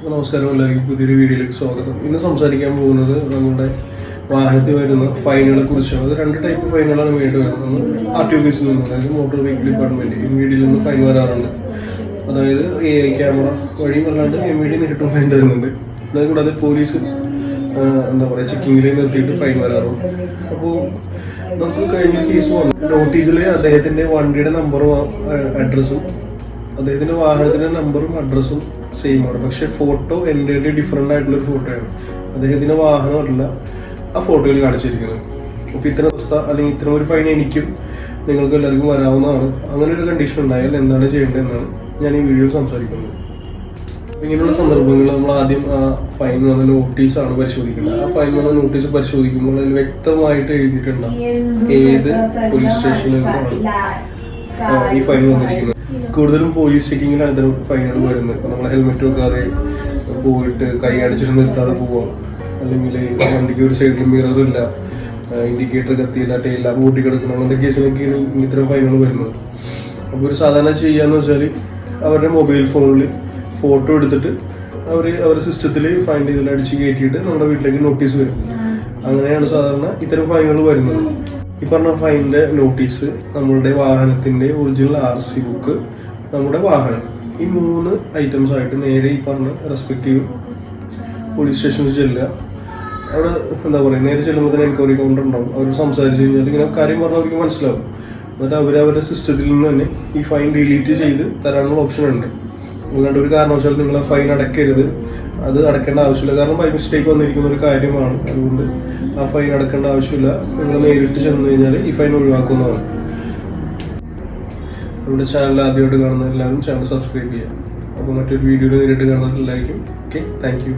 നമസ്കാരം, എല്ലാവർക്കും പുതിയൊരു വീഡിയോയിലേക്ക് സ്വാഗതം. ഇന്ന് സംസാരിക്കാൻ പോകുന്നത് നമ്മുടെ വാഹനത്തിൽ വരുന്ന ഫൈനുകളെ കുറിച്ചാണ്. അത് രണ്ട് ടൈപ്പ് ഫൈനുകളാണ് വേണ്ടി വരുന്നത്. RTO നിന്ന്, അതായത് മോട്ടോർ വെഹിക്കിൾ ഡിപ്പാർട്ട്മെന്റ് MVD നിന്ന് ഫൈൻ വരാറുണ്ട്. അതായത് AI ക്യാമറ വഴിയും അല്ലാണ്ട് MVD നേരിട്ടും ഫൈൻ തരുന്നുണ്ട്. അതുകൂടാതെ പോലീസ് ചെക്കിങ്ങിൽ നിർത്തിയിട്ട് ഫൈൻ വരാറുണ്ട്. അപ്പോൾ നമുക്ക് കഴിഞ്ഞ കേസ് വന്നു. നോട്ടീസിൽ അദ്ദേഹത്തിന്റെ വണ്ടിയുടെ നമ്പറും അഡ്രസ്സും അദ്ദേഹത്തിന്റെ വാഹനത്തിന്റെ നമ്പറും അഡ്രസ്സും സെയിം ആണ്. പക്ഷെ ഫോട്ടോ എൻ്റെ ഡിഫറെന്റ് ആയിട്ടുള്ളൊരു ഫോട്ടോയാണ്. അദ്ദേഹത്തിന്റെ വാഹനമല്ല ആ ഫോട്ടോയിൽ കാണിച്ചിരിക്കുന്നത്. അപ്പൊ ഇത്തരം അവസ്ഥ അല്ലെങ്കിൽ ഇത്തരം ഒരു ഫൈൻ എനിക്കും നിങ്ങൾക്ക് എല്ലാവർക്കും വരാവുന്നതാണ്. അങ്ങനെ ഒരു കണ്ടീഷൻ ഉണ്ടായാൽ എന്താണ് ചെയ്യേണ്ടതെന്നാണ് ഞാൻ ഈ വീഡിയോയിൽ സംസാരിക്കുന്നത്. ഇങ്ങനെയുള്ള സന്ദർഭങ്ങളിൽ നമ്മൾ ആദ്യം ആ ഫൈൻ വന്ന നോട്ടീസാണ് പരിശോധിക്കുന്നത്. ആ ഫൈൻ വന്ന നോട്ടീസ് പരിശോധിക്കുമ്പോൾ അതിൽ വ്യക്തമായിട്ട് എഴുതിയിട്ടുണ്ടാവും ഏത് പോലീസ് സ്റ്റേഷനിലാണ് ഈ ഫൈൻ വന്നിരിക്കുന്നത്. കൂടുതലും പോലീസ് ചെക്കിങ്ങിലാണ് ഇത്തരം ഫൈനുകൾ വരുന്നത്. ഇപ്പം നമ്മൾ ഹെൽമെറ്റ് വെക്കാതെ പോയിട്ട് കൈ അടിച്ചിട്ട് നിർത്താതെ പോവാം, അല്ലെങ്കിൽ വണ്ടിക്ക് ഒരു സൈഡിൽ മിററില്ല, ഇൻഡിക്കേറ്റർ കത്തിയില്ല, ടെയില കൂട്ടി കിടക്കുന്ന അങ്ങനത്തെ കേസിലൊക്കെയാണ് ഇത്തരം ഫൈനുകൾ വരുന്നത്. അപ്പോൾ ഒരു സാധാരണ ചെയ്യാന്ന് വെച്ചാൽ അവരുടെ മൊബൈൽ ഫോണിൽ ഫോട്ടോ എടുത്തിട്ട് അവരുടെ സിസ്റ്റത്തിൽ ഫൈൻ ഇതിൽ അടിച്ച് കയറ്റിയിട്ട് നമ്മുടെ വീട്ടിലേക്ക് നോട്ടീസ് വരും. അങ്ങനെയാണ് സാധാരണ ഇത്തരം ഫൈനുകൾ വരുന്നത്. ഈ പറഞ്ഞ ഫൈനിന്റെ നോട്ടീസ്, നമ്മളുടെ വാഹനത്തിന്റെ ഒറിജിനൽ RC ബുക്ക്, നമ്മുടെ വാഹനം, ഈ 3 ഐറ്റംസ് ആയിട്ട് നേരെ ഈ പറഞ്ഞ റെസ്പെക്റ്റീവ് പോലീസ് സ്റ്റേഷനിൽ ചെല്ലുക. അവിടെ നേരെ ചെല്ലുമ്പോൾ തന്നെ എൻക്വയറി കൗണ്ടർ ഉണ്ടാവും. അവർ സംസാരിച്ച് കഴിഞ്ഞാൽ ഇങ്ങനെ കാര്യം പറഞ്ഞാൽ അവർക്ക് മനസ്സിലാവും. എന്നിട്ട് അവരവരുടെ സിസ്റ്റത്തിൽ നിന്ന് തന്നെ ഈ ഫൈൻ ഡിലീറ്റ് ചെയ്ത് തരാനുള്ള ഓപ്ഷൻ ഉണ്ട്. അല്ലാണ്ട് ഒരു കാരണവശാലും നിങ്ങൾ ആ ഫൈൻ അടയ്ക്കരുത്, അത് അടയ്ക്കേണ്ട ആവശ്യമില്ല. കാരണം ബൈ മിസ്റ്റേക്ക് വന്നിരിക്കുന്ന ഒരു കാര്യമാണ്. അതുകൊണ്ട് ആ ഫൈൻ അടയ്ക്കേണ്ട ആവശ്യമില്ല. നിങ്ങൾ നേരിട്ട് ചെന്ന് കഴിഞ്ഞാൽ ഈ ഫൈൻ ഒഴിവാക്കുന്നതാണ്. നമ്മുടെ ചാനൽ ആദ്യമായിട്ട് കാണുന്ന എല്ലാവരും ചാനൽ സബ്സ്ക്രൈബ് ചെയ്യുക. അപ്പോൾ മറ്റൊരു വീഡിയോയിൽ നേരിട്ട് കാണുന്ന എല്ലാവർക്കും ഓക്കെ, താങ്ക് യു.